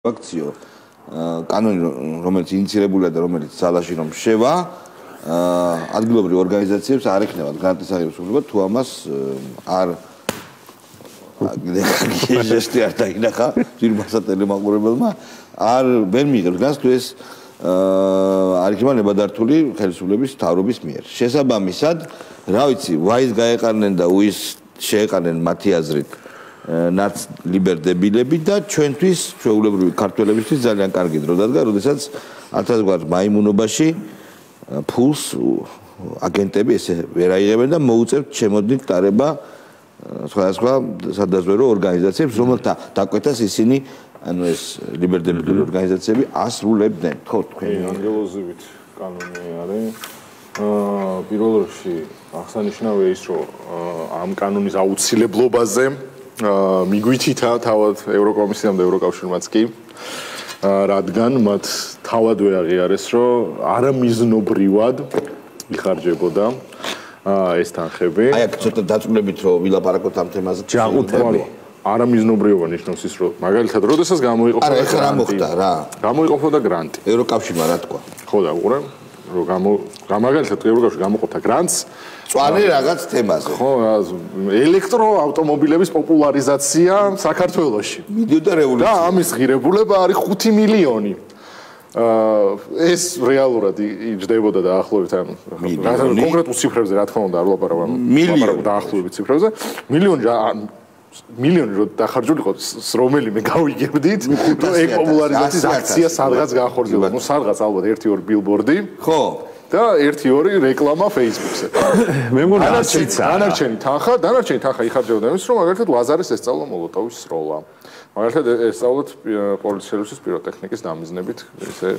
აქციო კანონი რომელიც ინიცირებულია და რომელიც ძალაში რომ შევა ადგილობრივ ორგანიზაციებს არ ექნებათ გრანტის აღების უფლება თუ ამას არ გეჟესტი არ დაინახა ძირბასა ტელემაყურებელმა არ ვერ მიიღებს განს თუ ეს არ იქნება ნებადართული ხელისუფლების თავრობის მიერ შესაბამისად რა ვიცი ვაის გაეყარნენ და უის შეეყარნენ მათი აზრით ნაც ლიბერდებილები და ჩვენთვის ჩვეულებრივი ქართველებისთვის ძალიან კარგი დრო დადგა, როდესაც ათასგვარ მაიმუნობაში ფულს აგენტები ესე ვერ აიღებენ და მოუწევთ შემოდით ტარება სხვადასხვა სადაზვერო ორგანიზაციებს, რომელთა დაკვეთას ისინი ანუ ეს ლიბერდებილები ორგანიზაციები ასრულებდნენ. ხო, თქვენი ანგელოზივით კანონი არის. პირველ რიგში აღსანიშნავია ის, რომ ამ კანონის აუცილებლობაზე მიგვითითა თავად ევროკომისიამ და ევროკავშირმაც კი რადგან მათ თავადვე აღიარეს რომ არამიზნობრივად იხარჯებოდა ეს თანხები. აი აქ ცოტა დაწუნებით რომ ვილაპარაკოთ ამ თემაზე. ჯანმრთელი არამიზნობრივობა ნიშნავს ის რომ მაგალითად როდესაც გამოიყოფოდა არა ეხლა რა მოხდა რა გამოიყოფოდა გრანტი ევროკავშირმა რა თქვა ხო და უყურე რომ მაგალითად ევროკავშირი გამოყოფდა გრანტს წვანი რაღაც თემაზე. ხო, ელექტროავტომობილების პოპულარიზაცია საქართველოში. მიდიოდა რევოლუცია. და ამის ღირებულება არის 5 მილიონი. ეს რეალურად იჯდებოდა დაახლოებით ანუ კონკრეტულ ციფრებზე რა თქმა უნდა არ ვლაპარაკობ დაახლოებით ციფრებზე. მილიონი რო დახარჯულიყო რომელიმე გავიგებდით თუ ეგ პოპულარიზაციის აქცია სადღაც განხორციელდა. ნუ სადღაც ალბათ 1-2 ბილბორდი. ხო. და 1-2 რეკლამა Facebook-ზე. მე მგონი დანარჩენი თანხა იხარჯებოდა იმის რომ მაგალითად ლაზარის ესწავლა მოლოტოვის სროლა. მაგალითად ესწავლოთ პოლიციელების პიროტექნიკის დამიზნებით ესე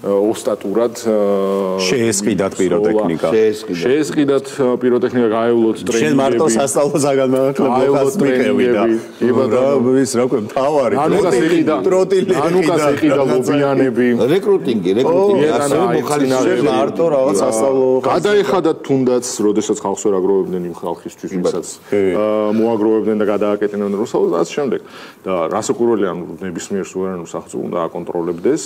ოსტატურად შეესყიდათ პიროტექნიკა. შეესყიდათ პიროტექნიკა გაეულოთ ტრენინგები. შენ მარტო სასწავლო საგანმანათლებლო ხას მიყევიდა. ის რა ქვია მთავარი ტროტილი ანუკას ეყიდა ლობიანები. რეკრუტინგი ასე მოხალისე მარტო რაღაც სასწავლო გადაეხადათ თუნდაც როდესაც ხალხს ვერ აგროვებდნენ იმ ხალხისთვის ვისაც მოაგროვებდნენ და გადააკეტინებდნენ რუსულს და ამ შემდეგ და რასაკურველი ანუ ნებისმიერ სუვერენულ სახელმწიფოს უნდა აკონტროლებდეს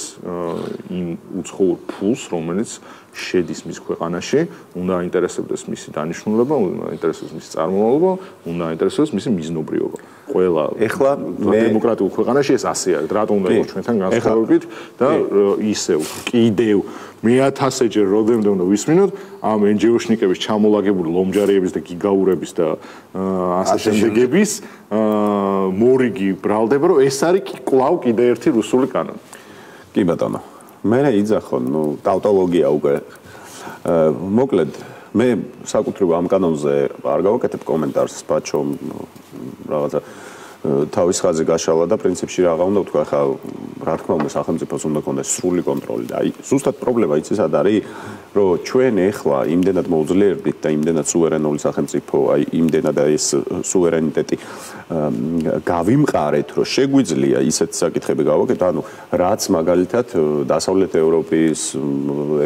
იმ უცხოურ ფულს რომელიც შედის მის ქვეყანაში უნდა აინტერესებდეს მისი დანიშნულება უნდა აინტერესებდეს მისი წარმომავლობა უნდა აინტერესებდეს მისი მიზნობრიობა ყველა ეხლა დემოკრატიულ ქვეყანაში ეს ასე არის რატომ უნდა იყოს ჩვენთან განსხვავებით და ისევ კიდევ მე-1000-ჯერ როდემდე უნდა ვისმინოთ ამ NGO-შნიკების ჩამოლაგებული ლომჯარიების და გიგაურების და ასე შემდეგების მორიგი ბრალდება რომ ეს არის კვლავ კიდე ერთი რუსული კანონი. კი ბატონო. მე იძახო, ნუ ტავტოლოგია უკვე. მოკლედ, მე საკუთრივ ამ კანონზე არ გავაკეთებ კომენტარს, ბაჩო, რაღაცა თავის ხაზი გაშალა და პრინციპში რაღა უნდა ვთქვა, ხა რა თქმა უნდა სახელმწიფოს უნდა კონდეს სრული კონტროლი და აი ზუსტად პრობლემა იცი სად არის, რომ ჩვენ ეხლა იმდენად მოუძლიერდით და იმდენად სუვერენული სახელმწიფო, აი იმდენად ეს სუვერენიტეტი გავიმყარეთ, რომ შეგვიძლია ისეთ საკითხები გავაკეთოთ, ანუ რაც მაგალითად დასავლეთ ევროპის,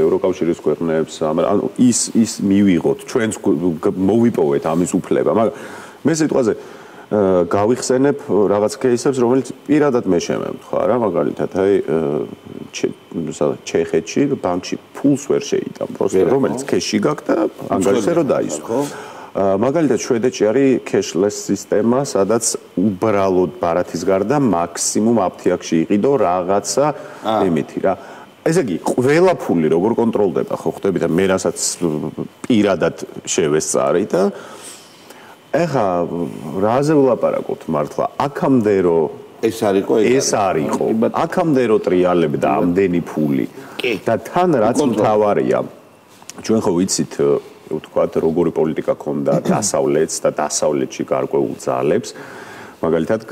ევროკავშირის ქვეყნებს, ანუ ის მივიღოთ, ჩვენს მოვიპოვეთ ამის უფლება, მაგრამ მე სიტყვაზე გავიხსენებ რაღაც кейსებს, რომელიც პირადად მე შემემთხვა რა, მაგალითად, აი ჩეხეთში ბანკში ფულს ვერ შეიტან, პროსტა რომელიც ქეში გაქვს და ანგარიშზე რომ დაისვა. მაგალითად, შვედეთში არის cashless სისტემა, სადაც უბრალოდ ბარათის გარდა მაქსიმუმ აფთიაქში იყიდო რაღაცა ლიმიტი რა. ესე იგი, ყველა ფული როგორ კონტროლდება, ხო ხდები და მე რასაც პირადად შევესწარი და ეხა რაზე ვლაპარაკობთ მართლა აქამდე რომ ეს არისო აქამდე რომ ტრიალებდა ამდენი ფული და თან რაც მთავარია ჩვენ ხო ვიცით ვთქვათ როგორი პოლიტიკა ქონდა დასავლეთს და დასავლეთში გარკვეულ ძალებს მაგალითად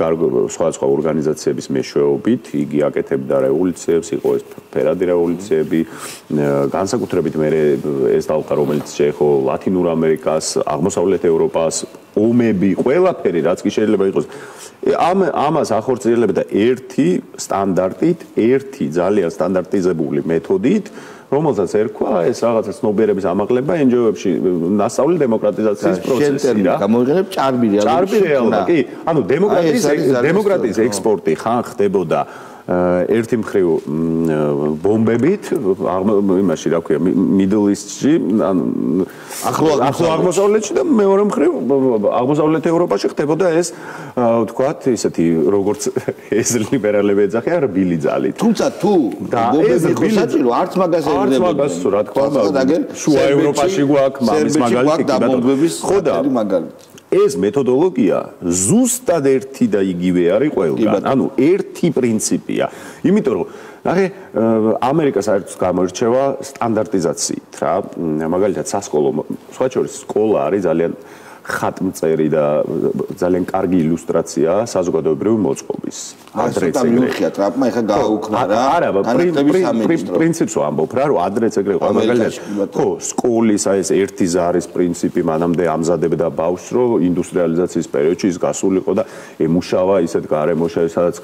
სხვადასხვა ორგანიზაციების მეშვეობით იგი აკეთებდა რევოლუციებს, იყო ეს ფერადი რევოლუციები, განსაკუთრებით მე ეს დალყა რომელიც შეეხო ლათინურ ამერიკას, აღმოსავლეთ ევროპას, ომები, ყველაფერი რაც კი შეიძლება იყოს. ამას ახორციელებდა ერთი სტანდარტით, ერთი ძალიან სტანდარტიზებული მეთოდით, რომელსაც ერქვა ეს რაღაცა ცნობიერების ამაღლება NGO-ებში ნასწავლი დემოკრატიზაციის პროცესი რა. გამოიყენებ ჭარბი რეალურად. ჭარბი რეალურად, კი. ანუ დემოკრატიის ექსპორტი ხან ხდებოდა ერთი მხრივ ბომბებით იმაში რა ქვია Middle East-ში ახლო აღმოსავლეთში და მეორე მხრივ აღმოსავლეთ ევროპაში ხდებოდა ეს ვთქვათ ისეთი როგორც ეს ლიბერალები ეძახიან რბილი ძალით. თუმცა თუ ეს რბილი საჭირო არც მაგას არც მაგას რა თქმა უნდა შუა ევროპაში გვაქვს მამის მაგალითი და ბომბების მაგალითი. ეს მეთოდოლოგია ზუსტად ერთი და იგივე არის ყველგან. ანუ ერთი პრინციპია. იმიტომ რომ ნახე ამერიკა საერთოდ გამოირჩევა სტანდარტიზაციით რა. მაგალითად სასკოლო სხვა შორის სკოლა არის ძალიან ხატმწერი და ძალიან კარგი ილუსტრაცია საზოგადოებრივი მოწყობის. ადრეც ეგრე ტრაპმა ეხა გააუქმნა რა. არა, პრინციპს ვამბობ რა, რომ ადრეც ეგრე იყო მაგალითად. ხო, სკოლის ეს ერთი ზარის პრინციპი მანამდე ამზადებდა ბავშვს, რომ ინდუსტრიალიზაციის პერიოდში ის გასულიყო და ემუშავა ისეთ გარემოში, სადაც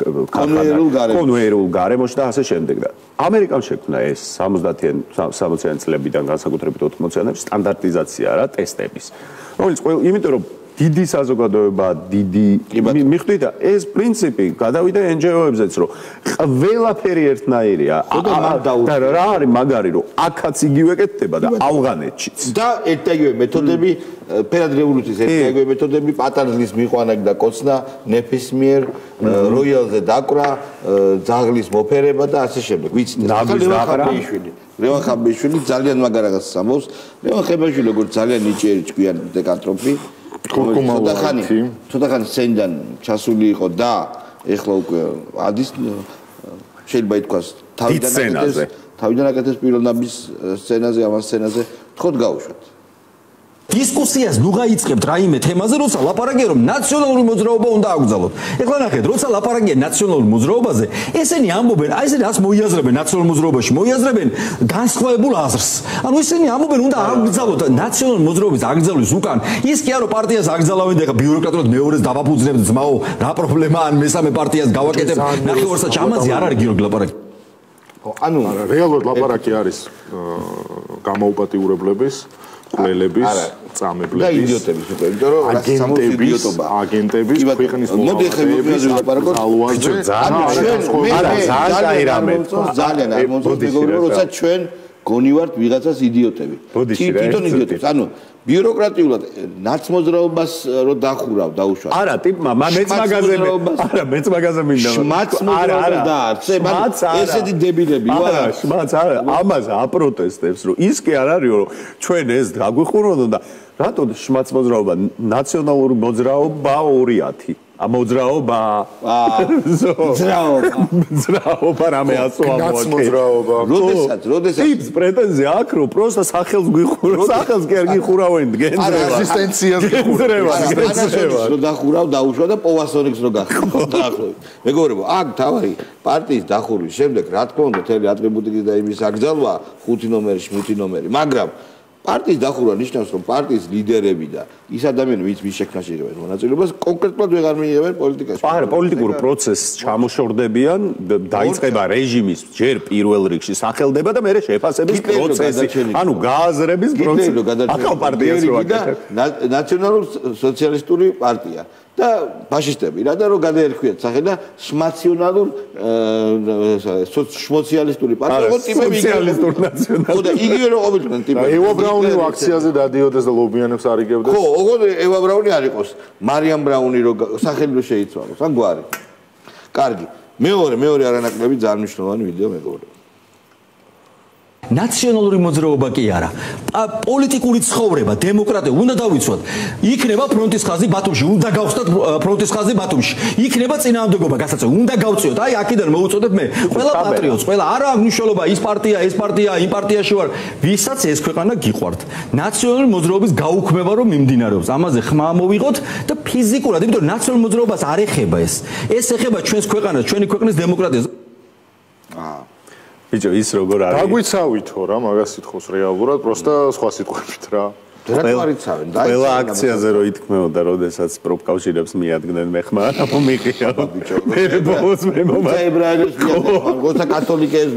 კონვეიერულ გარემოში და ასე შემდეგ და ამერიკამ შექმნა ეს 60-იან წლებიდან განსაკუთრებით 80-იანებში სტანდარტიზაცია რა, ტესტების. რომელიც იმიტომ რომ დიდი საზოგადოება, დიდი მიხვდით და ეს პრინციპი გადავიდა NGO-ებზეც, რომ ყველაფერი ერთნაირია. და რა არის მაგარი, რომ აქაც იგივე კეთდება და ავღანეთშიც. და ერთ და იგივე მეთოდები, ფერად რევოლუციის ერთ და იგივე მეთოდები, პატარზლის მიყვანა და კოცნა, ნებისმიერ როიალზე დაკვრა, ძაღლის მოფერება და ასე შემდეგ. ვიცით, ლევან ხაბეიშვილი ძალიან მაგარაღაც ამბობს. ლევან ხაბეიშვილი როგორც ძალიან ნიჭიერი ჭკვიანი დეკანტროფი ცოტა ხანი სცენიდან ჩასული იყო და ეხლა უკვე ადის შეიძლება ითქვას თავიდან აკეთეს პირველ ნაბის სცენაზე ამას სცენაზე თქოთ გავუშვათ დისკუსიას ნუ გაიწყებთ რაიმე თემაზე, როცა ლაპარაკია რომ ნაციონალური მოძრაობა უნდა აკრძალოთ. ეხლა ნახეთ, როცა ლაპარაკია ნაციონალურ მოძრაობაზე, ესენი ამბობენ, აი ესენი რას მოიაზრებენ ნაციონალურ მოძრაობაში, მოიაზრებენ განსხვავებულ აზრს. ანუ ესენი ამბობენ, უნდა აკრძალოთ ნაციონალური მოძრაობის აკრძალვის უკან. ის კი არა პარტიას აკრძალავენ და ეხლა ბიუროკრატულად მეორეს დაბაფუძნებთ ძმაო, რა პრობლემაა ან მესამე პარტიას გავაკეთებ. ნახევარსა ჩამაზე არ არის გიორგი ლაპარაკი. ანუ რეალურად ლაპარაკი არის გამოუპატიურებლების ყლელების, წამებლების და იდიოტების უკვე, იმიტომ რომ აგენტების ქვეყნის მოხელეების ძალიან არ მომწონს მეგობრებო, როცა ჩვენ გონივართ ვიღაცას იდიოტები. თვითონ იდიოტებს. ანუ ბიუროკრატიულად ნაცმოძრაობას რო დახურავ დაუშვათ. არა, ტიპმა, მეც მაგაზე მინდა. მაცმოძრაობა დაარწე, ესეთი დებილები ვარ. შმაც არა, ამაზე აპროტესტებს, რომ ის კი არ არის, რომ ჩვენ ეს დაგვიხუროთ და რატო შმაც მოძრაობა ნაციონალური მოძრაობა 2010 მოძრაობა მოძრაობა რამე ასოამოა როდესაც ტიპს პრეტენზია აქვს რომ პროსტა სახელს გიხურავ სახელს კი არ გიხურავენ გენძრევა რეზისტენციას გენძრევა რო დახურავ დაუშვა და პოვასონიკს რო გახურავ დაახლოებით მეგობრებო აქ თავი პარტიის დახურვის შემდეგ რა თქმა უნდა თელი ატრიბუტიკის და იმის აკრძალვა 5 ნომერი 7 ნომერი მაგრამ პარტიის დახურვა ნიშნავს რომ პარტიის ლიდერები და ის ადამიანები ვინც მის შექმნაში იღებენ მონაწილეობას კონკრეტულად ვეღარ მიიღებენ პოლიტიკაში. არა, პოლიტიკურ პროცესს ჩამოშორდებიან, დაიწყება რეჟიმის ჯერ პირველ რიგში სახელდება და მერე შეფასების პროცესი. ანუ გააზრების პროცესი. აკავ პარტიას რო აკეთებ. ნაციონალურ სოციალისტური პარტია და ფაშისტები რა და რო გადაერქვიათ სახე და სოციალისტური სოციალისტური პარტია ხო ტიპები სოციალისტური ნაციონალური. ხო და იგივე რო ყოფილიყვნენ ტიპები. ევა ბრაუნი აქციაზე დადიოდეს და ლობიანებს არ იგებდეს. ხო, ოღონდ ევა ბრაუნი არ იყოს. მარიამ ბრაუნი რო სახელი რო შეიცვალოს, ან გვარი. კარგი. მეორე არანაკლები ძალიან მნიშვნელოვანი ვიდეო მეგობრებო. ნაციონალური მოძრაობა კი არა. პოლიტიკური ცხოვრება, დემოკრატია უნდა დავიცვათ. იქნება ფრონტის ხაზი ბათუმში, უნდა გავხსნათ ფრონტის ხაზი ბათუმში. იქნება წინააღმდეგობა გასაცდელი, უნდა გავწიოთ. აი აქედან მოუწოდებ მე. ყველა პატრიოტს, ყველა არა აქვს მნიშვნელობა ის პარტია, იმ პარტიაში ვარ. ვისაც ეს ქვეყანა გიყვართ. ნაციონალური მოძრაობის გაუქმება რომ მიმდინარეობს. ამაზე ხმა მოვიღოთ და ფიზიკურად, იმიტომ რომ ნაციონალურ მოძრაობას არ ეხება ეს. ეს ეხება ჩვენს ქვეყანას, ჩვენი ქვეყნის დემოკრატიას. ბიჭო ის როგორ არის დაგვიცავითო რა მაგას სიტყვის რეალურად პროსტა სხვა სიტყვებით რა ყველა აქციაზე რო ითქმეოდა როდესაც პროფკავშირებს მიადგნენ მე ხმა რა მომიყია ბიჭო მე ბოლოს მე მომაებრაელს გოცა კათოლიკეს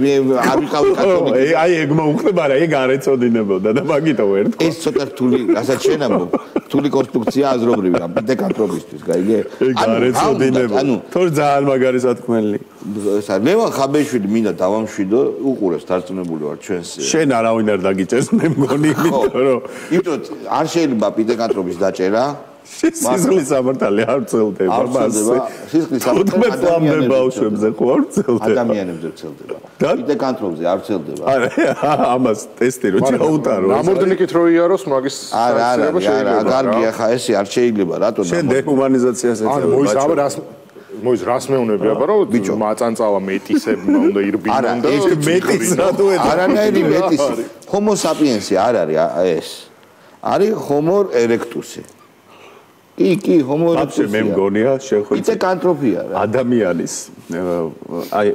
არ ვიყავ კათოლიკე აი ეგ მოუხდება რა ეგ არ ეწოდინებოდა და მაგითო ერთ ეს ცოტა რთული რასაც შენ ამბობ რთული კონსტრუქცია აზრობრივი ამ პიტეკანტროპისთვის, გაიგე? ეგ არ ეცოდინება. თორე ძალიან მაგარი სათქმელი. მე ვარ ხაბეიშვილი, მინდა დავამშვიდო, უყურებს დარწმუნებული ვარ ჩვენს. შენ არავინ არ დაგიჭერს, მე მგონი, იმიტომ არ შეიძლება პიტეკანტროპის დაჭერა. სისხლის სამართალი არ ვრცელდება მასზე. სისხლის სამართალი ადამიანებზე ხო არ ვრცელდება. ადამიანებზე ვრცელდება. პიტეკანტროპზე არ ვრცელდება. არა, ამას ტესტი რო ჩაუტარო. ნამორდნიკით რო იაროს მაგის არა, კარგია ხა ესე არ შეიძლება, რატო? შენ დეჰუმანიზაციას ეწევ. მოის რას მეუნები აბა რომ მაწანწალა მეტისებმა უნდა ირბინონ და მეტის რატო ედა? არანაირი მეტისი. ჰომო საპიენსი არ არის ეს. არის ჰომო ერექტუსი. კი, ჰომო ერექტუსი. მე მგონია შენ ხო პიტეკანტროფია რა. ადამიანის აი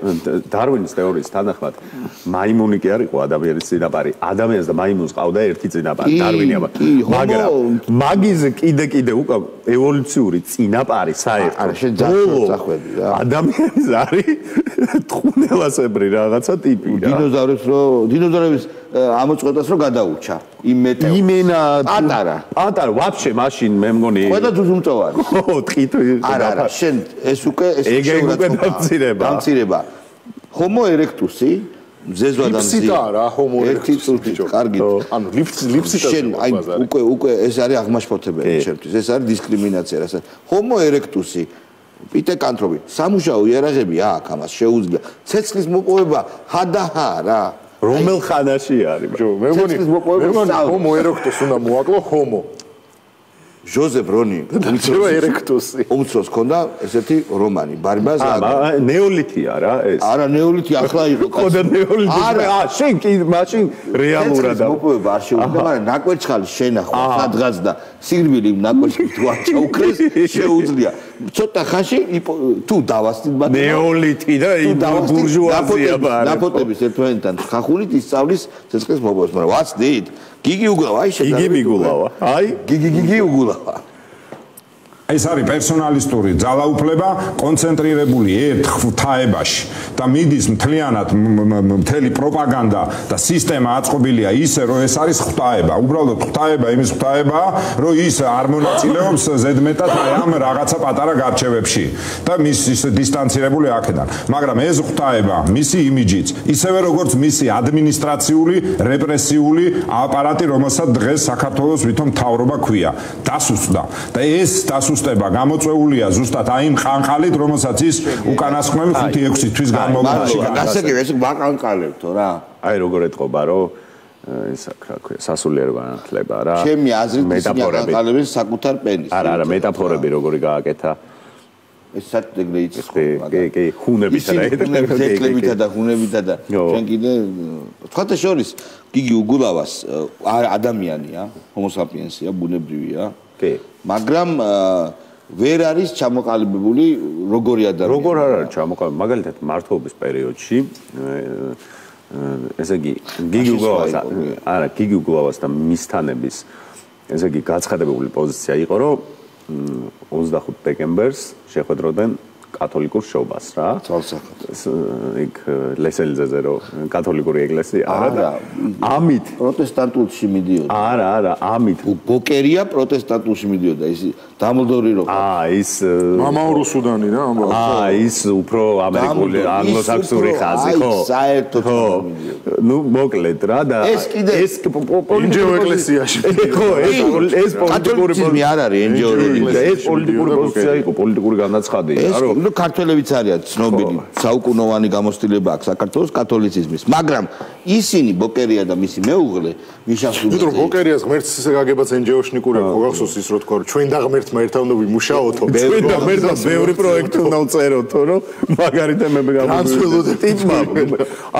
დარვინის თეორიის თანახმად მაიმუნი კი არ იყო ადამიანის წინაპარი. ადამიანს და მაიმუნს ყავდა ერთი წინაპარი, დარვინი აბა. მაგრამ მაგიზე კიდე უკან ევოლუციური წინაპარი საერთოდ. არა, შენ ძახს წახვედი რა. ადამიანის არის თხუნელასებრი რაღაცა ტიპი რა. დინოზავრების ამოწყვეტას რო გადაურჩა იმ მეტეორს. იმენა პატარა ვაფშე მაშინ მე მგონი ყველა ძუძუმწოვარი. ხო, ტყითი. არა, შენ ეს უკვე დამცირება. ჰომო ერექტუსი ზეზვადამზი. ლიფსიტა რა, ჰომო ერექტუსი. კარგი. ანუ ლიფსიტა შენ აი უკვე ეს არის აღმაშფოთებელი ჩემთვის. ეს არის დისკრიმინაცია რასაც. ჰომო ერექტუსი პიტეკანტროპი სამუშაო იარაღები აქვს ამას შეუძლია. ცეცხლის მოპოვება ჰადაჰა რა. რომელ ხანაში არის? მე მგონი ჰომო ერექტუსს უნდა მოაკლო ჰომო. ჟოზეფ რონი ერექტუსი. უმცროს ქონდა ესეთი რომანი ბარბაზ აა ნეოლითია რა ეს. არა ნეოლითი ახლა იყო. ხოდა ნეოლითი. აა შენ კი მაშინ რეალურად მოპოვება არ შეუძლია, მაგრამ ნაკვერცხალის შენახვა სადღაც და სირბილი ნაკვერცხი თუ არ ჩაუქრეს შეუძლია. ცოტა ხანში თუ დავასწრით მათ ნეოლითი და ბურჟუაზია ბარ. ნაპოტების ერთმანეთთან ხახუნით ისწავლის ცეცხლის მოპოვებას, მაგრამ what's did? გიგი უგულავა, აი შედა. გიგი მიგულავა. აი, გიგი უგულავა. ეს არის პერსონალისტური ძალაუფლება კონცენტრირებული ერთ ღვთაებაში და მიდის მთლიანად მთელი პროპაგანდა და სისტემა აწყობილია ისე რომ ეს არის ღვთაება. უბრალოდ ღვთაება იმის ღვთაებაა, რომ ის არ მონაწილეობს ზედმეტად ამ რაღაცა პატარა გარჩევებში და მის ისე დისტანცირებული აქედან. მაგრამ ეს ღვთაება, მისი იმიჯიც, ისევე როგორც მისი ადმინისტრაციული, რეპრესიული აპარატი, რომელსაც დღეს საქართველოს ვითომ მთავრობა ქვია, დასუსტდა. და ეს დასუსტება გამოწვეულია ზუსტად აი იმ ყანყალით, რომელსაც ის უკანასკნელი 5-6 თვის განმავლობაში გასაგებია, ეს ვაყანყალებთო რა. აი როგორ ეთყობა, რომ ეს რა ქვია, სასულიერო განათლება რა. ჩემი აზრით მეტაფორები საკუთარ პენის. არა, მეტაფორები როგორი გააკეთა. ეს სატეგრე იწეს ხო? კი, ხუნებით რა. ზეკლებით და ხუნებით და ჩვენ კიდე თქვათ შორის გიგი უგულავას ადამიანია, ჰომო საპიენსია, ბუნებრივია. კი. მაგრამ ვერ არის ჩამოყალიბებული როგორი ადამიანი. როგორ არ არის ჩამოყალიბებული? მაგალითად მართლობის პერიოდში ესე იგი გიგი უგულავასთან მისთანების ესე იგი გაცხადებული პოზიცია იყო, რომ 25 დეკემბერს შეხვედროდნენ კათოლიკურ შობას რა. თვალსაჩინო. იქ ლესელიძეზე რო კათოლიკური ეკლესია არა და ამით პროტესტანტულში მიდიოდა. არა, ამით ბოკერია პროტესტანტულში მიდიოდა ის დამოლდორი რო. ის მამაურუსუდანი რა ამბობ. ის უფრო ამერიკული ანგლოსაქსონური ხაზი ხო? საერთოდ ნუ მოკლედ რა და ეს პოლიტიკურ ეკლესიაში. ხო, ეს პოლიტიკური პოზიცია არ არის ენჯოი. ეს პოლიტიკური პოზიცია იყო, პოლიტიკური განაცხადია, რომ ნუ ქართველებიც არიან ცნობილი, საუკუნოვანი გამოცდილება აქვს საქართველოს კათოლიციზმის, მაგრამ ისინი ბოკერია და მისი მეუღლე მიშასული. იმიტომ რომ ბოკერიას ღმერთს ისე გაგებაც ენჯეოშნიკური აქვს, გახსოვს ის რო თქვა, რომ ჩვენ და ღმერთმა ერთად უნდა ვიმუშაოთო. ჩვენ და ღმერთმა ბევრი პროექტი უნდა ვწეროთო, რომ მაგარი თემები გამოვიდეთ. ტიპმა.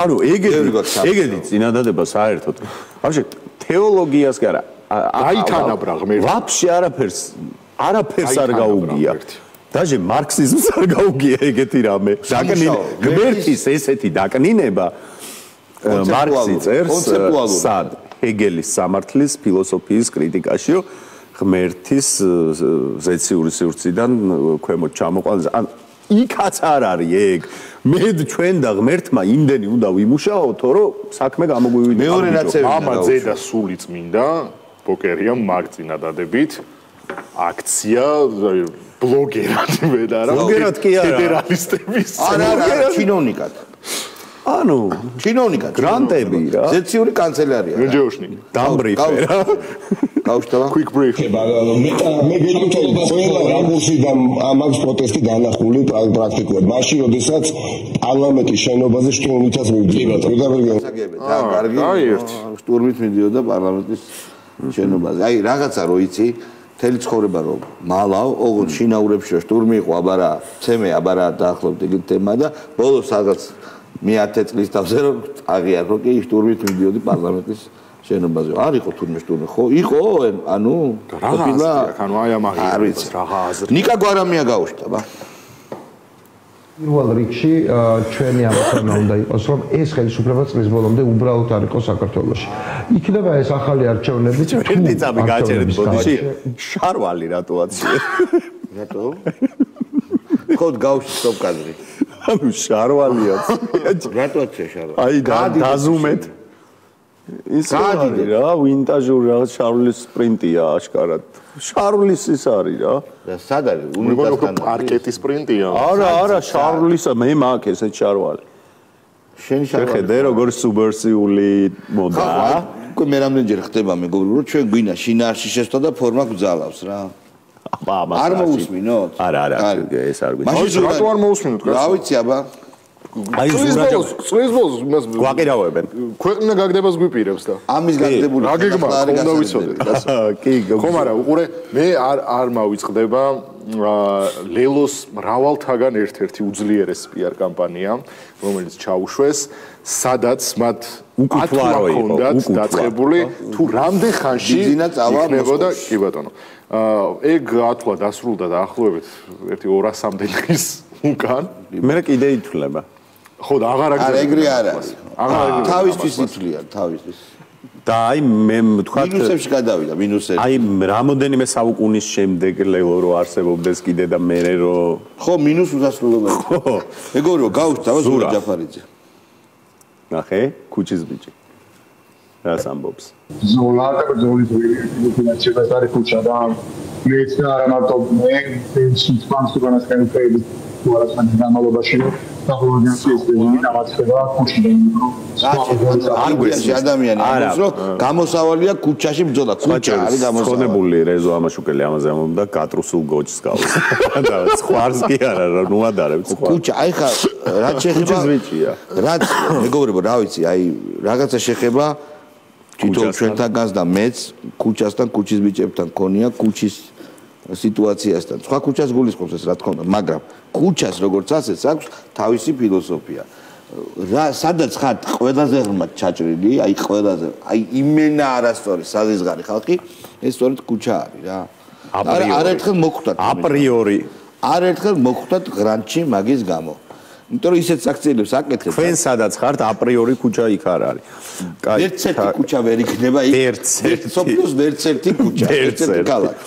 ანუ ეგეთი წინადადება საერთოდ. ვაფშე თეოლოგიას კი არა. აითანაბრა ღმერთი. ვაფშე არაფერს არ გაუგია. დაჟე მარქსიზმს არ გაუგია ეგეთი რამე. ღმერთის ესეთი დაკნინება მარქსი წერს სად ჰეგელის სამართლის ფილოსოფიის კრიტიკაში, ღმერთის ზეციური სივრციდან ქვემოთ ჩამოყვანილ. ან იქაც არ არის ეგ. მე ჩვენ და ღმერთმა იმდენი უნდა ვიმუშაოთო, რომ საქმე გამოგვივიდა. მეორე ნაცევი. მამა ძე და სული წმინდა ბოკერია მაგ წინადადებით. აქცია ბლოგერად მე და რა ბლოგერად კი არა ფედერალისტების არა ჩინოვნიკად ანუ ჩინოვნიკად გრანტები რა ზეციური კანცელარია რენჯეუშნიკი დამბრიფე რა გავშტავა quick brief მე გეტყვით ყველა რამურსიდან ამას პროტესტი განახული პრაქტიკულად მაშინ როდესაც პარლამენტის შენობაზე შტურმითაც მივდიოდა და კარგი შტურმით მიდიოდა პარლამენტის შენობაზე აი რაღაცა რო იცი მთელი ცხოვრება რომ მალავ ოღონდ შინაურებში რომ შტურმი იყო აბარა ცემე აბარა დაახლოებით ეგ თემა და ბოლოს რაღაც მე 10 წლის თავზე რომ აღიარქო კი შტურმით მიდიოდი პარლამენტის შენობაზე არ იყო თურმე შტურმი ხო იყო ანუ ყოფილა ანუ აი ამ აღიარებას რაღა აზრი ნიკა გვარამია გაუშტა პირველ რიგში ჩვენი ამოცანა უნდა იყოს რომ ეს ხელისუფლება წლის ბოლომდე უბრალოდ არ იყოს საქართველოში. იქნება ეს ახალი არჩევნები ერთი წამი გააჭერეთ ბოდიში შარვალი რატოაცია რატო? ხოდ გავში სტოპკადრი. ანუ შარვალია. რატოაცია შარვალი? აი დაზუმეთ ის რა ვინტაჟური რაღაც შარვლის პრინტია აშკარად. შარვლის ის არის რა. სად არის? უნიტასთან პარკეტის პრინტია. არა, შარვლისა მე მაქვს ესეთ შარვალი. შენი შარვალი. ხედე როგორ სუბერსიული მოდა. უკვე მე რამდენჯერ ხდება მეგობრო რომ ჩვენ გვინა შინაარსი შეცდა და ფორმა გძალავს რა. აბა არ მოусმინოთ? არა, ეს არ გვიჩვენე. მაშინ რატო არ მოусმინოთ კაცო? რა ვიცი აბა. აი წლის ბოლოს იმას გვაყირავებენ. ქვეყნა გაგდებას გვიპირებს და ამის გაგდებული რა გეგმა უნდა ვიცოდეთ კაცო. კი, ხომ არა, უყურე, მე არ მავიწყდება ლელოს მრავალთაგან ერთ-ერთი უძლიერესი PR კამპანია, რომელიც ჩაუშვეს, სადაც მათ უკუთვარო ჰქონდათ დაწყებული თუ რამდენ ხანში იქნებოდა, კი ბატონო. ეგ ათლა დასრულდა დაახლოებით 1-200-მდე დღის უკან. მე კიდე ითვლება. ხო და აღარ არა ეგრე არ არის. თავისთვის ითვლიან, თავისთვის. და აი მე ვთქვა მინუსებში გადავიდა, მინუსებში. აი რამოდენიმე საუკუნის შემდეგ ლელო რო არსებობდეს კიდე და მე რო ხო მინუს უსასრულობა. ხო. მეგობრო გავუსტავა ზურა ჯაფარიძე. ნახე, ქუჩის ბიჭი. რას ამბობს? ზოლა და ზოლის ვირინაცებას არის ქუჩა და მეც და არა მარტო მე სიტყვას უკანას განფეები თუ არა განმავლობაში საფუძველს ვინი დამატება ქუჩიდან არ გვიჭი ადამიანი ამბობს რომ გამოსავალია ქუჩაში ბრძოლა ქუჩა არის გამოსავალი ხონებული რეზო ამაშუკელი ამაზე ამბობდა გატრუსულ გოჯს გავს და ხვარს კი არა რა ნუ ადარებს ქუჩა აი ხა რაც შეხება რაც მეგობრებო რა ვიცი აი რაღაცა შეხება თვითონ ჩვენთანაც და მეც ქუჩასთან ქუჩის ბიჭებთან ქონია ქუჩის სიტუაციასთან სხვა ქუჩას გულისხმობს ეს რა თქმა უნდა მაგრამ ქუჩას როგორც ასეც აქვს თავისი ფილოსოფია რა სადაც ხარ ყველაზე ღრმად ჩაჭრილი აი ყველაზე აი იმენა არასწორი საზღარი ხალხი ეს სწორედ ქუჩა არის რა არერთხელ მოხვდათ აპრიორი არერთხელ მოხვდათ გრანტში მაგის გამო იმიტომ რომ ისეთ საქციელებს აკეთებ თქვენ სადაც ხართ აპრიორი ქუჩა იქ არ არის კაი ერთ-ერთი ქუჩა ვერ იქნება იქ ერთ-ერთი სოფიოს ერთ-ერთი ქუჩა ერთ-ერთი ქალაქი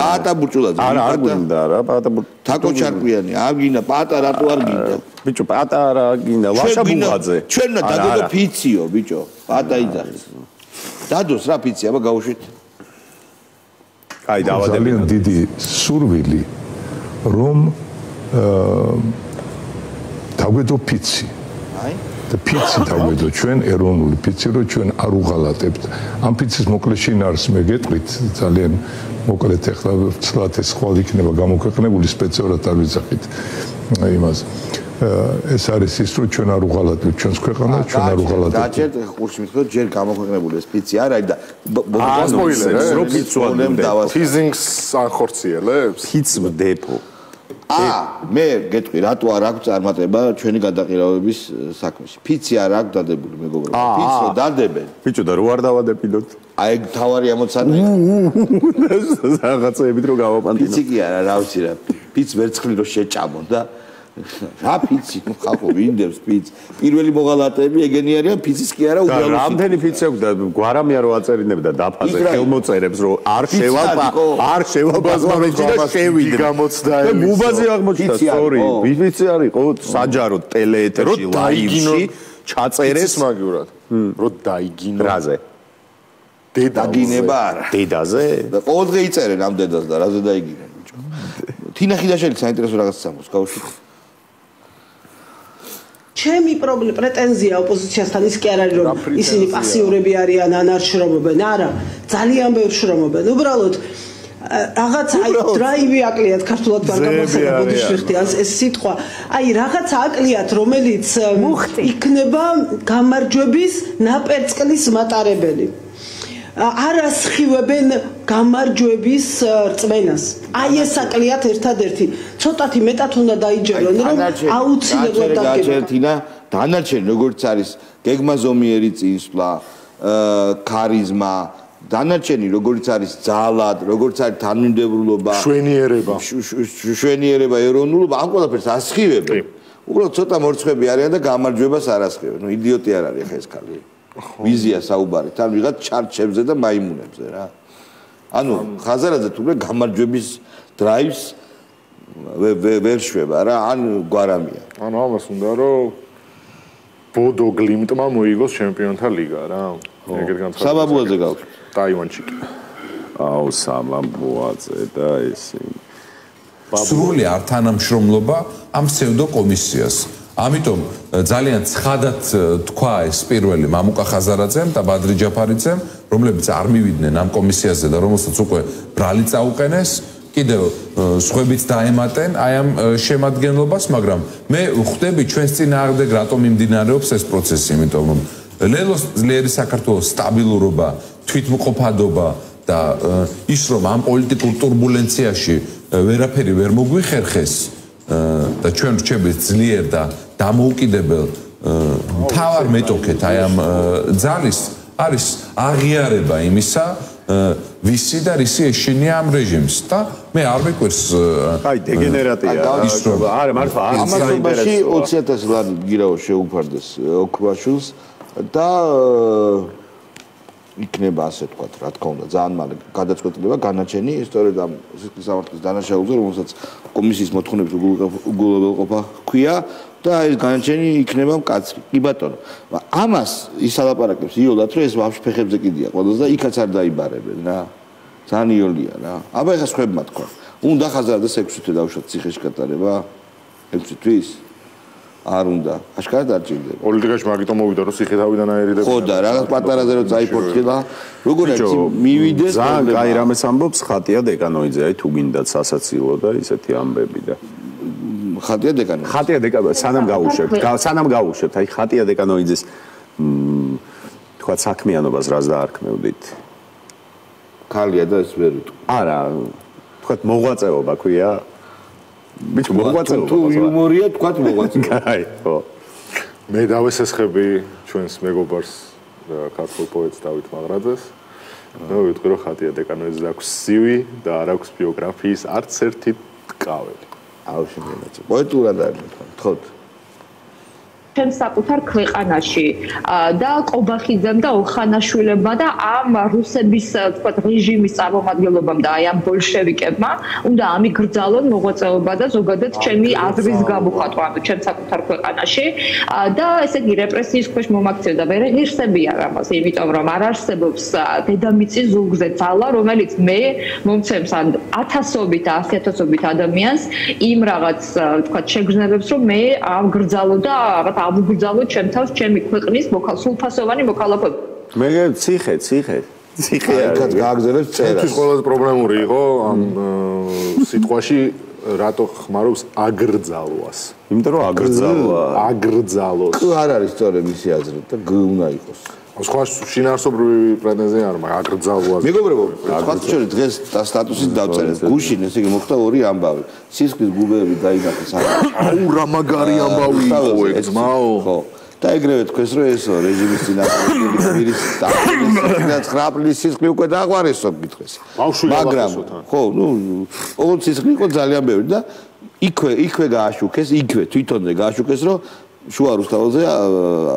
პატა ბურჭულაძე არ გინდა რა პატა თაკო ჩარკვიანი არ გინდა პატა რატო არ გინდა ბიჭო პატა რა გინდა ვაშა ბუღაძე ჩვენნა დადო ფიციო ბიჭო პატა იძახის დადოს რა ფიცი აბა გავუშვით აი დავადები დიდი სურვილი რომ დავედო ფიცი. აი? და ფიცი დავედო ჩვენ ეროვნული ფიცი რო ჩვენ არ უღალატებთ. ამ ფიცის მოკლე შინაარსს მე გეტყვით ძალიან მოკლედ ახლა ცლად ეს ხვალ იქნება გამოქვეყნებული სპეციალურად არ ვიძახით იმას. ეს არის ის რომ ჩვენ არ უღალატებთ ჩვენს ქვეყანას ჩვენ არ უღალატებთ. დაჭერთ ყურში მithot ჯერ გამოქვეყნებული ეს ფიცი არ არის და სპოილერი რო ფიცვოლემ დავას თიზინგს ანხორციელებს ფიც დეპო მე გეტყვი რატო არ აქვს წარმატება ჩვენი გადაყირავების საქმეში ფიცი არ აქვს დადებული მეგობრებო ფიცს რო დადებენ ბიჭო და რო არ დავადებინოთ აი ეგ თავარი ამოცანა რაღაცეებით რო გავაპანტინო ფიცი კი არა რა ვიცი რა ფიცს ვერცხლი რო შეჭამონ და რა ფიცი ხალხო ვინდებს ფიცს პირველი მოღალატეები ეგენი არიან ფიცის კი არა უბრალოდ რამდენი ფიცი აქვს და გვარამია რო აწერინებდა დაფაზე ხელმოწერებს რო არ შევაბაზმავეჭი და შევიდრე გამოცდა და მუბაზე აღმოჩნდა სწორი ფიცი არისო საჯარო ტელეეთერში ლაივში ჩაწერეს მაგივრად რო დაიგინო რაზე დაგინება არა. დედაზე? და ყოველდღე იწერენ ამ დედას და რაზე დაიგინენ ბიჭო. თინა ხიდაშელი საინტერესო რაღაც სამოს გავუშვით. ჩემი პრეტენზია ოპოზიციასთან ის კი არ არის რომ ისინი პასიურები არიან ან არ შრომობენ, არა, ძალიან ბევრ შრომობენ. უბრალოდ რაღაც აი დრაივი აკლიათ ქართულად გარგამახსენა ბოდიშვიხტი ეს სიტყვა. აი რაღაც აკლიათ რომელიც იქნება გამარჯვების ნაპერწკლის მატარებელი. არასხივებენ გამარჯვების რწმენას. აი ეს აკლიათ ერთადერთი. ცოტათი მეტად უნდა დაიჯერონ რომ აუცილებლად დაგერჩინა დანარჩენი როგორც არის გეგმაზომიერი წინსვლა, ქარიზმა, დანარჩენი როგორც არის ძალად, როგორც არის თანმიმდევრულობა, შვენიერება, ეროვნულობა, ამ ყველაფერს ასხივებენ. უბრალოდ ცოტა მორცხვები არიან და გამარჯვებას არ ასხივებენ. ნუ იდიოტი არ არის ხა ეს ქალი. ვიზია საუბარი, თან ვიღაც ჩარჩებზე და მაიმუნებზე რა. ანუ ხაზარაძე თუმე გამარჯვების დრაივს ვერ შვება რა, ან გვარამია. ანუ ამას უნდა რომ ბოდო გლიმტმა მოიგოს ჩემპიონთა ლიგა რა. ეგეთ განცხადება. საბაბუაძე გავთ. ტაივანში. აუ სამაბუაძე და ისი. სრული არ თანამშრომლობა ამ ფსევდო კომისიას. ამიტომ ძალიან ცხადად თქვა ეს პირველი მამუკა ხაზარაძემ და ბადრი ჯაფარიძემ, რომლებიც არ მივიდნენ ამ კომისიაზე და რომელსაც უკვე ბრალი წაუყენეს, კიდევ სხვებიც დაემატენ აი ამ შემადგენლობას, მაგრამ მე ვხვდები ჩვენს წინააღმდეგ რატომ მიმდინარეობს ეს პროცესი, იმიტომ რომ ლელოს ძლიერი საქართველოს სტაბილურობა, თვითმყოფადობა და ის რომ ამ პოლიტიკურ турბულენციაში ვერაფერი ვერ მოგვიხერხეს და ჩვენ რჩებით ძლიერ და დამოუკიდებელ მთავარ მეტოქეთ აი ამ ძალის არის აღიარება იმისა ვისი და რისი ეშინია ამ რეჟიმს და მე არ მეკვირს აი დეგენერატია ის რომ არა მართლა ამასობაში 20000 ლარი გირაო შეუფარდეს ოქროაშულს და იქნება ასე თქვა რა თქმა უნდა ძალიან მალე გადაწყვეტილება განაჩენი სწორედ ამ სისხლის სამართლის დანაშაულზე რომელსაც კომისიის მოთხოვნების უგულებელყოფა ჰქვია და ეს განაჩენი იქნება მკაცრი კი ბატონო ამას ის ალაპარაკებს იოლად რომ ეს ვაფშე ფეხებზე კიდია ყველას და იქაც არ დაიბარებენ რა ძალიან იოლია რა აბა ეხა სხვებმა თქვა უნდა ხაზარდეს 6 თვე დავუშვათ ციხეში გატარება 6 თვის არ უნდა აშკარად არ ჭირდება პოლიტიკაში მაგიტომ მოვიდა რომ ციხე თავიდან აერიდებს ხო და რაღაც პატარაზე რომ წაიფორთხილა როგორ არის მივიდეს ძალიან კაი რამეს ამბობს ხატია დეკანოიძე აი თუ გინდათ სასაცილო და ისეთი ამბები და ხატია დეკანოიძე ხატია დეკანოიძე სანამ გავუშვებთ აი ხატია დეკანოიძეს თქვა საქმიანობას რას დაარქმევდით ქალია და ეს ვერ უთქვა არა თქვა მოღვაწეობა ქვია ბიჭო მოღვაწეობა თუ იუმორია თქვათ მოღვაწეობა აი ხო მე დავესესხები ჩვენს მეგობარს ქართულ პოეტს დავით მაღრაძეს და ვიტყვი რომ ხატია დეკანოიძეს აქვს CV და არ აქვს ბიოგრაფიის არც ერთი ტკავილი აუში მენაჭ პოეტურად არის თქოთ ჩემ საკუთარ ქვეყანაში და ყობახიძემ და ოხანაშვილებმა და ამ რუსების თქვათ რეჟიმის წარმომადგენლობამ და აი ამ ბოლშევიკებმა უნდა ამიგრძალონ მოღვაწეობა და ზოგადად ჩემი აზრის გამოხატვა ჩემ საკუთარ ქვეყანაში და ესე იგი რეპრესიის ქვეშ მომაქცევ და ვერ ღირსებიან ამას იმიტომ რომ არ არსებობს დედამიწის ზურგზე ძალა რომელიც მე მომცემს ან 1000-ობით და 10000-ობით ადამიანს იმ რაღაც თქვათ შეგრძნებებს რომ მე ამგრძალო და რაღაც ამგრძალო ჩემ თავს ჩემი ქვეყნის სრულფასოვანი მოქალაქეობა. მე ციხე აქაც გააგზავნებს წერას. ეს ყველაზე პრობლემური იყო ამ სიტყვაში რატო ხმარობს აგრძალვას. იმიტომ რომ აგრძალოს. კი არ არის სწორედ მისი აზრი და გ უნდა იყოს. სხვა შინაარსობრივი პრეტენზია არ მაქვს აგრძალვას. მეგობრებო, სხვა შორის დღეს სტატუსით დავწერეთ. გუშინ ესე იგი მოხდა ორი ამბავი. სისხლის გუბეები დაინახეს. აუ რა მაგარი ამბავი იყო ეგ ძმაო. ხო. და ეგრევე თქვენს რომ ეს რეჟიმის წინააღმდეგობის და 9 აპრილის სისხლი უკვე დააღვარესო გითხეს. მაგრამ ხო, ნუ ოღონდ სისხლი იყო ძალიან ბევრი და იქვე გააშუქეს, იქვე თვითონზე გააშუქეს რომ შუა რუსთაველზე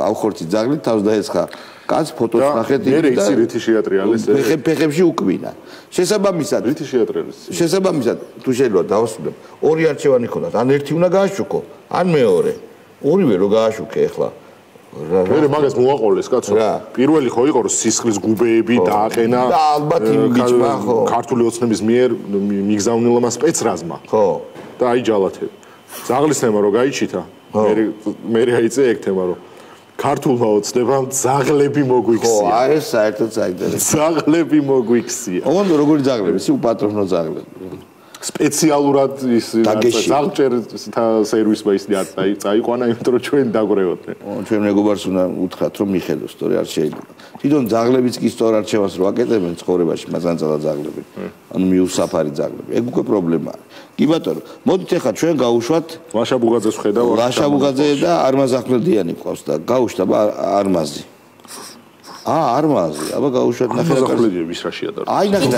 ავხორცი ძაღლით თავს დაეცხა კაც ფოტოს ნახეთ და მე იცი რითი შეატრიალეს ფეხებში უკბინა შესაბამისად რითი შეატრიალეს შესაბამისად თუ შეიძლება დავასრულებ ორი არჩევანი ხონდათ ან ერთი უნდა გააშუქო ან მეორე ორივე რო გააშუქე ახლა მე მაგას მოაყოლეს კაცო. პირველი ხო იყო რომ სისხლის გუბეები დააყენა და ალბათ იმ ბიჭმა ხო ქართული ოცნების მიერ მიგზავნილმა სპეცრაზმა. ხო. და აიჯალათები. ზაღლის თემა რო გაიჩითა. მე აიწე ეგ თემა რო ქართულმა ოცნებამ ზაღლები მოგვიქცია. ხო, აი ეს საერთოდ საინტერესო. ზაღლები მოგვიქცია. ოღონდ როგორი ზაღლები? სი უპატრონო ზაღლები. სპეციალურად ის ზაღჭერ სერვისმა ის წაიყვანა, იმიტომ რომ ჩვენ დაგვრევოდნენ. ჩვენ მეგობარს უნდა უთხრათ რომ მიხედოს, თორე არ შეიძლება. თვითონ ზაღლებიც კი სწორ არჩევას რო აკეთებენ ცხოვრებაში, მასანცალა ზაღლები. ანუ მიუსაფარი ზაღლები. ეგ უკვე პრობლემაა. კი ბატონო, მოდით ახლა ჩვენ გავუშვათ ლაშა ბუღაძეს ხედავ. ლაშა ბუღაძე და არმაზ ახმედიანი ყავს და გავუშვა არმაზი. არმაზი, აბა გავუშვათ ნახე ახმედიანი ვის რაშია და აი ნახე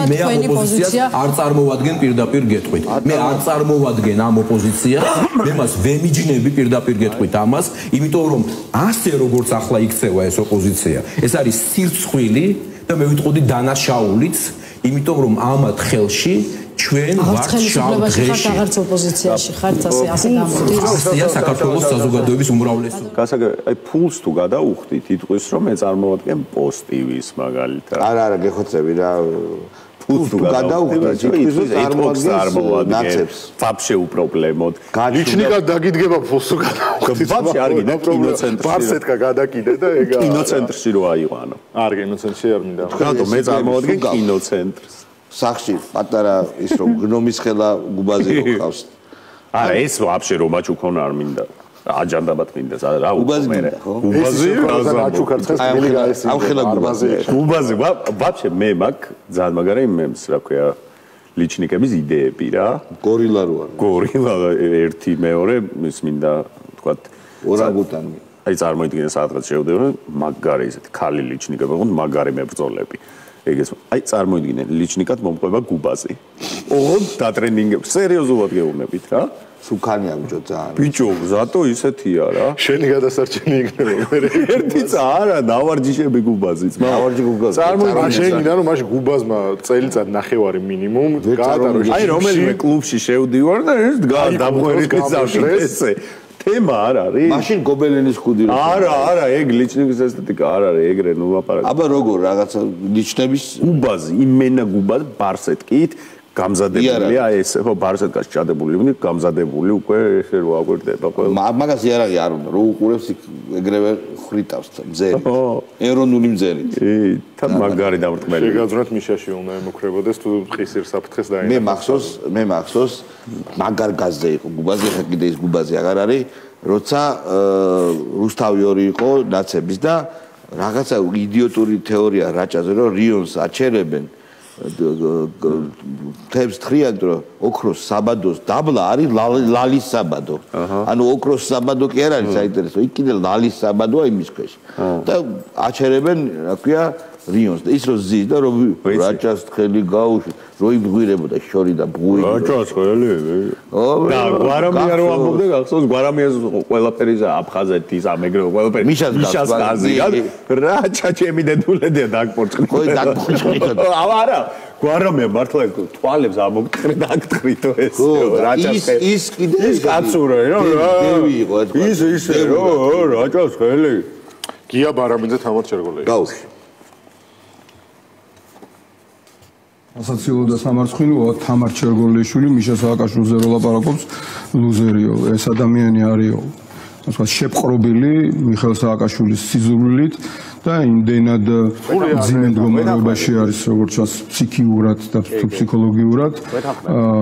მე ამ ოპოზიციას არ წარმოვადგენ პირდაპირ გეტყვით. მე არ წარმოვადგენ ამ ოპოზიციას, მე მას ვემიჯნები პირდაპირ გეტყვით ამას, იმიტომ რომ ასე როგორც ახლა იქცევა ეს ოპოზიცია, ეს არის სირცხვილი და მე ვიტყოდი დანაშაულიც, იმიტომ რომ ამათ ხელში ჩვენ ვართ შავ დღეში. აღარც ოპოზიციაში ხართ ასე გამოდის. ასეა საქართველოს საზოგადოების უმრავლესობა. აი ფულს თუ გადაუხდით, იტყვის რომ მე წარმოვადგენ პოსტივის მაგალითად. არა, გეხოცები რა. ფულს თუ გადაუხდით, იტყვის რომ წარმოვადგენ. ვაფშე უპრობლემოდ. ლიჩნიკად დაგიდგება ფულს თუ გადაუხდით. ვაფშე არ გინდა კინოცენტრში. ბარსეთკა გადაკიდე და ეგა. კინოცენტრში რო აიყვანო. არ კინოცენტრში არ მინდა. რატომ მე წარმოვადგენ კინოცენტრს. სახში პატარა ის რომ გნომის ხელა გუბაზე ყავს. არა, ეს ვაფშე რომ აჩუქონ არ მინდა. აჯანდაბად მინდა რა გუბაზე მინდა ხო? გუბაზე აჩუქარცხეს მილი გაესი. ამ ხელა გუბაზე. გუბაზე ვაფშე მე მაგ ძალიან მაგარი მემს რა ქვია ლიჩნიკების იდეები რა. გორილა რო არის. გორილა ერთი მეორე ის მინდა თქვათ ორანგუტანი. აი წარმოიდგინე სადღაც შევდები მაგარი ესეთი ქალი ლიჩნიკები ყო მაგარი მებრძოლები. ეგეს აი წარმოიდგინე ლიჩნიკად მომყვება გუბაზე. ოღონდ დატრენინგებს სერიოზულად გეუბნებით რა. სუქანი ამჯო ძალიან. ბიჭო, ზატო ისეთია რა. შენი გადასარჩენი იქნება. ერთი არა, დავარჯიშები გუბაზიც. დავარჯი გუბაზე. წარმოიდგინე შენ გინდა რომ მაშინ გუბაზმა წელიწად ნახევარი მინიმუმ გაატარო. აი რომელიმე კლუბში შევდივარ და ეს დამღერი გასავშესე. თემა არ არის. მაშინ გობელენის ხუდი რო. არა, ეგ ლიჩნების ესთეტიკა არ არის, ეგრე ნუ ლაპარაკი. აბა როგორ რაღაცა ლიჩნების გუბაზი, იმენა გუბაზ ბარსეტკით გამზადებულია ეს ხო ბარსეტკაში ჩადებული ვინი გამზადებული უკვე ესე რო აგვერდება ყველა. მაგას იარაღი არ უნდა, რო უყურებს ეგრევე ხრიტავს მზერი. ეროვნული მზერი. თან მაგარი დამრტმელი. შეგაძრათ მიშაში უნდა ემუქრებოდეს თუ ხისერ საფრთხეს დაინახოს. მე მახსოვს მაგარ გაზზე იყო გუბაზე, ხა კიდე ის გუბაზე აღარ არის, როცა რუსთავი ორი იყო ნაცების და რაღაცა იდიოტური თეორია რაჭაზე რომ რიონს აჩერებენ თებს თხრიან რომ ოქროს საბადოს დაბლა არის ლალის საბადო. ანუ ოქროს საბადო კი არ არის საინტერესო, იქ კიდე ლალის საბადოა იმის ქვეშ. და აჩერებენ, რა ქვია, რიონს და ის რო ზის და რომ რაჭას თხელი გაუშვი, რო იმღვირებოდა შორი და ბღური. რაჭას თხელი? და გვარამია რო ამბობდე, გახსოვს გვარამიას ყველაფერი აფხაზეთის ამეგრე ყველაფერი. მიშას გაზი. რაჭა ჩემი დედულედია დაგპორჭყნი. ხო, დაგპორჭყნი. არა, გვარამია მართლა თვალებს ამოგტყრი და აკტყრითო ეს. რაჭას ის კიდე ის კაცურა რა. დევი იყო თქვა. ის რო რაჭას თხელი. გია ბარამიძე თამარ ჩერგოლელი. გავუშვი. ასაცილო და სამარცხინოა თამარ ჩერგოლიშვილი მიშა სააკაშვილზე რო ლაპარაკობს ლუზერიო ეს ადამიანი არისო ასე შეპყრობილი მიხეილ სააკაშვილის სიზრულით და იმდენად ძიმე მდგომარეობაში არის როგორც ჩანს ფსიქიურად და ფსიქოლოგიურად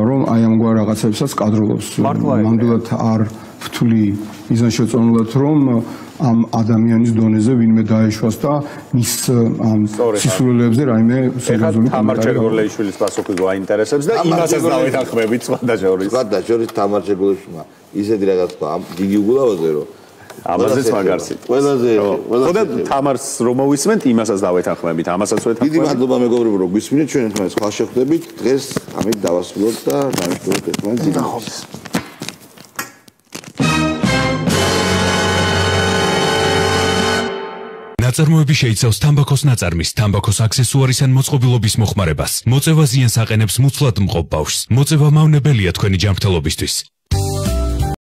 რომ აი ამგვარ რაღაცებსაც კადროლობს ნამდვილად არ ვთვლი მიზანშეწონილად რომ ამ ადამიანის დონეზე ვინმე დაეშვას და მის ამ სისულელებზე რაიმე სერიოზული თამარ ჩერგოლეიშვილის პასუხი გვაინტერესებს და იმასაც დავეთანხმებით სხვადასხვა. სხვადასხვა თამარ ჩერგოლეიშვილმა ისეთი რაღაც თქვა ამ გიგი უგულავაზე რომ ამაზეც მაგარსით. ყველაზე ხოდა თამარს რომ მოვისმენთ იმასაც დავეთანხმებით, ამასაც ვეთანხმებით. დიდი მადლობა მეგობრებო რომ გვისმინეთ, ჩვენ ერთმანეთს ხვალ შეხვდებით. დღეს ამით დავასრულოთ და დავიწყოთ ერთმანეთს ძინავს. ნაწარმოები შეიცავს თამბაქოს ნაწარმის, თამბაქოს აქსესუარის ან მოწყობილობის მოხმარებას. მოწევა ზიანს აყენებს მუცლად მყოფ ბავშვს. მოწევა მავნებელია თქვენი ჯანმრთელობისთვის.